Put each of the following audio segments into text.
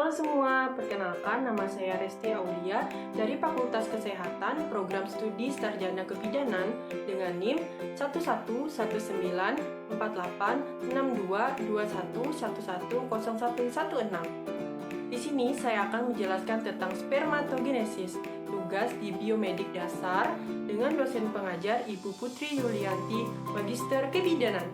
Halo semua, perkenalkan nama saya Resti Aulia dari Fakultas Kesehatan Program Studi Sarjana Kebidanan dengan NIM 1119486221111016. Di sini saya akan menjelaskan tentang spermatogenesis, tugas di biomedik dasar dengan dosen pengajar Ibu Putri Yulianti, Magister Kebidanan.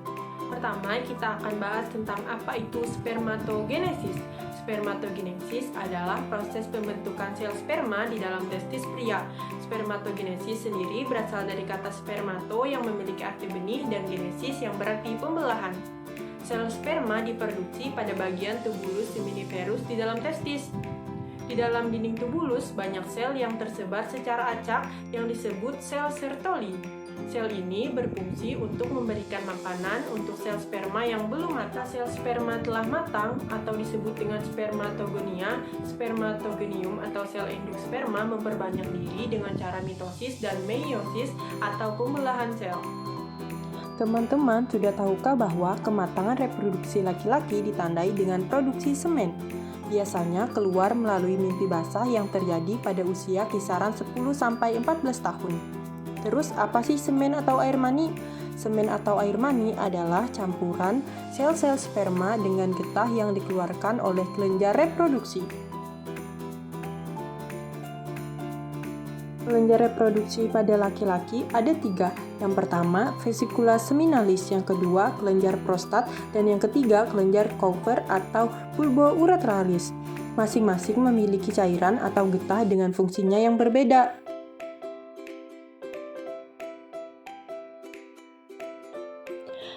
Pertama, kita akan bahas tentang apa itu spermatogenesis. Spermatogenesis adalah proses pembentukan sel sperma di dalam testis pria. Spermatogenesis sendiri berasal dari kata spermato yang memiliki arti benih dan genesis yang berarti pembelahan. Sel sperma diproduksi pada bagian tubulus seminiferus di dalam testis. Di dalam dinding tubulus banyak sel yang tersebar secara acak yang disebut sel Sertoli. Sel ini berfungsi untuk memberikan makanan untuk sel sperma yang belum matang. Sel sperma telah matang atau disebut dengan spermatogonia, spermatogonium atau sel induk sperma memperbanyak diri dengan cara mitosis dan meiosis atau pembelahan sel. Teman-teman sudah tahukah bahwa kematangan reproduksi laki-laki ditandai dengan produksi semen? Biasanya keluar melalui mimpi basah yang terjadi pada usia kisaran 10-14 tahun. Terus apa sih semen atau air mani? Semen atau air mani adalah campuran sel-sel sperma dengan getah yang dikeluarkan oleh kelenjar reproduksi. Kelenjar reproduksi pada laki-laki ada 3. Yang pertama, vesicula seminalis, yang kedua, kelenjar prostat, dan yang ketiga, kelenjar Cowper atau bulbouretralis. Masing-masing memiliki cairan atau getah dengan fungsinya yang berbeda.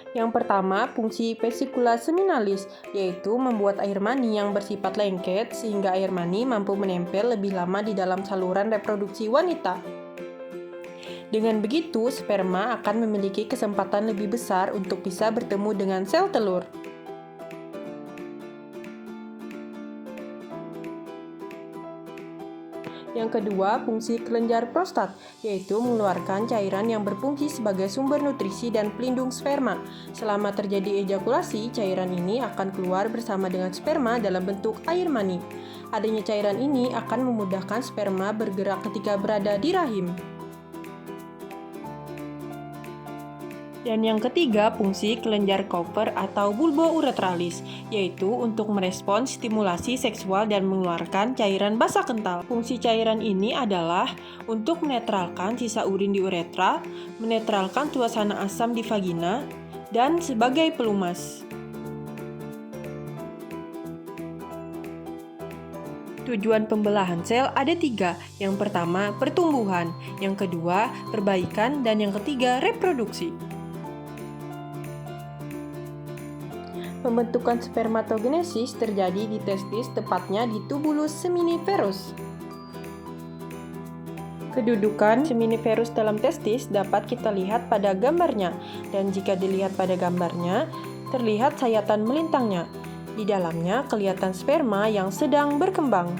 Yang pertama, fungsi vesicula seminalis, yaitu membuat air mani yang bersifat lengket sehingga air mani mampu menempel lebih lama di dalam saluran reproduksi wanita. Dengan begitu, sperma akan memiliki kesempatan lebih besar untuk bisa bertemu dengan sel telur. Yang kedua, fungsi kelenjar prostat, yaitu mengeluarkan cairan yang berfungsi sebagai sumber nutrisi dan pelindung sperma. Selama terjadi ejakulasi, cairan ini akan keluar bersama dengan sperma dalam bentuk air mani. Adanya cairan ini akan memudahkan sperma bergerak ketika berada di rahim. Dan yang ketiga, fungsi kelenjar Cowper atau bulbouretralis, yaitu untuk merespons stimulasi seksual dan mengeluarkan cairan basah kental. Fungsi cairan ini adalah untuk menetralkan sisa urin di uretra, menetralkan suasana asam di vagina, dan sebagai pelumas. Tujuan pembelahan sel ada 3. Yang pertama, pertumbuhan. Yang kedua, perbaikan. Dan yang ketiga, reproduksi. Pembentukan spermatogenesis terjadi di testis, tepatnya di tubulus seminiferus. Kedudukan seminiferus dalam testis dapat kita lihat pada gambarnya, dan jika dilihat pada gambarnya, terlihat sayatan melintangnya. Di dalamnya kelihatan sperma yang sedang berkembang.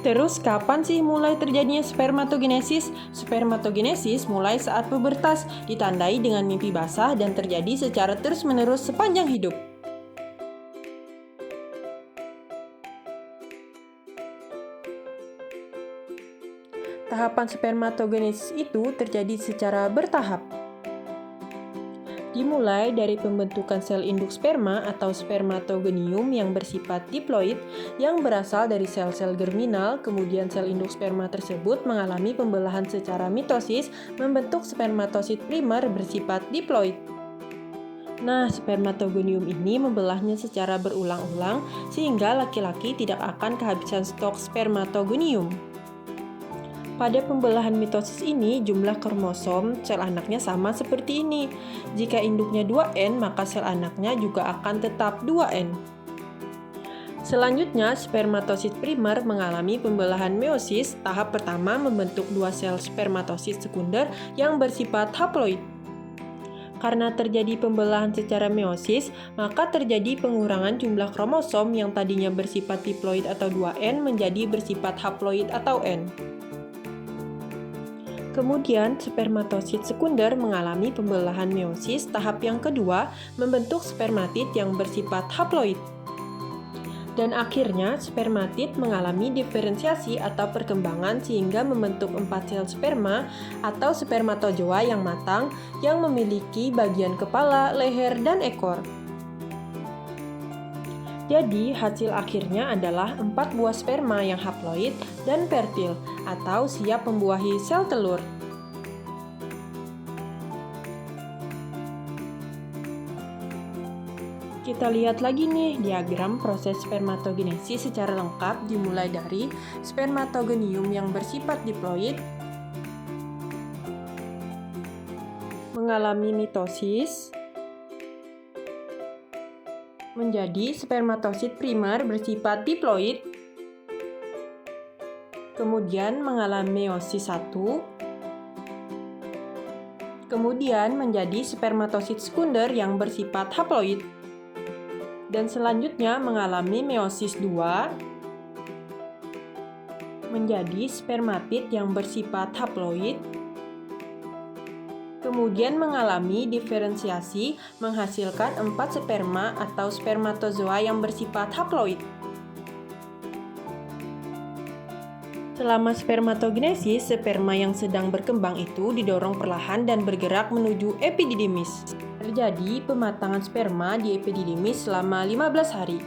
Terus, kapan sih mulai terjadinya spermatogenesis? Spermatogenesis mulai saat pubertas, ditandai dengan mimpi basah dan terjadi secara terus-menerus sepanjang hidup. Tahapan spermatogenesis itu terjadi secara bertahap. Dimulai dari pembentukan sel induk sperma atau spermatogonium yang bersifat diploid yang berasal dari sel-sel germinal, kemudian sel induk sperma tersebut mengalami pembelahan secara mitosis membentuk spermatosit primer bersifat diploid. Nah, spermatogonium ini membelahnya secara berulang-ulang sehingga laki-laki tidak akan kehabisan stok spermatogonium. Pada pembelahan mitosis ini, jumlah kromosom sel anaknya sama seperti ini. Jika induknya 2N, maka sel anaknya juga akan tetap 2N. Selanjutnya, spermatosit primer mengalami pembelahan meiosis. Tahap pertama membentuk 2 sel spermatosit sekunder yang bersifat haploid. Karena terjadi pembelahan secara meiosis, maka terjadi pengurangan jumlah kromosom yang tadinya bersifat diploid atau 2N menjadi bersifat haploid atau N. Kemudian, spermatosit sekunder mengalami pembelahan meiosis tahap yang kedua, membentuk spermatid yang bersifat haploid. Dan akhirnya, spermatid mengalami diferensiasi atau perkembangan sehingga membentuk 4 sel sperma atau spermatozoa yang matang yang memiliki bagian kepala, leher, dan ekor. Jadi, hasil akhirnya adalah 4 buah sperma yang haploid dan fertil atau siap membuahi sel telur. Kita lihat lagi nih diagram proses spermatogenesis secara lengkap dimulai dari spermatogonium yang bersifat diploid, mengalami mitosis, menjadi spermatosit primer bersifat diploid, kemudian mengalami meiosis 1, kemudian menjadi spermatosit sekunder yang bersifat haploid, dan selanjutnya mengalami meiosis 2, menjadi spermatid yang bersifat haploid, kemudian mengalami diferensiasi menghasilkan 4 sperma atau spermatozoa yang bersifat haploid. Selama spermatogenesis, sperma yang sedang berkembang itu didorong perlahan dan bergerak menuju epididymis. Terjadi pematangan sperma di epididymis selama 15 hari.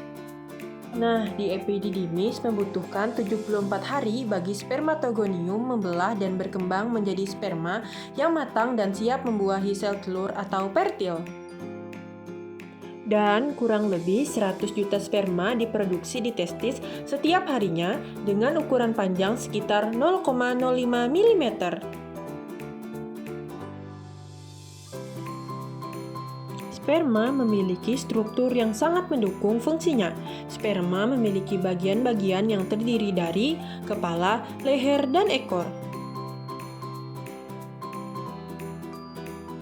Nah, di epididymis membutuhkan 74 hari bagi spermatogonium membelah dan berkembang menjadi sperma yang matang dan siap membuahi sel telur atau fertil. Dan kurang lebih 100 juta sperma diproduksi di testis setiap harinya dengan ukuran panjang sekitar 0,05 mm. Sperma memiliki struktur yang sangat mendukung fungsinya. Sperma memiliki bagian-bagian yang terdiri dari kepala, leher, dan ekor.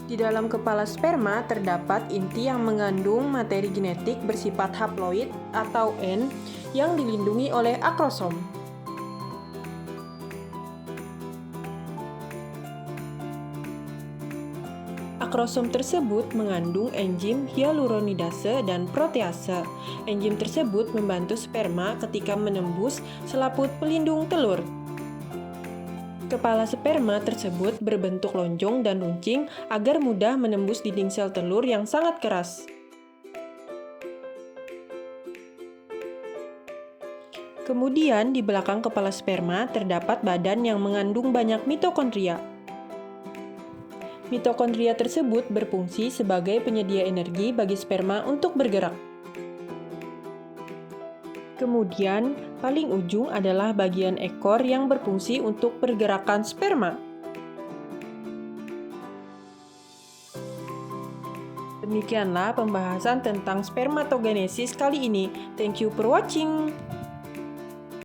Di dalam kepala sperma terdapat inti yang mengandung materi genetik bersifat haploid atau N yang dilindungi oleh akrosom. Akrosom tersebut mengandung enzim hyaluronidase dan protease. Enzim tersebut membantu sperma ketika menembus selaput pelindung telur. Kepala sperma tersebut berbentuk lonjong dan runcing agar mudah menembus dinding sel telur yang sangat keras. Kemudian di belakang kepala sperma terdapat badan yang mengandung banyak mitokondria. Mitokondria tersebut berfungsi sebagai penyedia energi bagi sperma untuk bergerak. Kemudian, paling ujung adalah bagian ekor yang berfungsi untuk pergerakan sperma. Demikianlah pembahasan tentang spermatogenesis kali ini. Thank you for watching.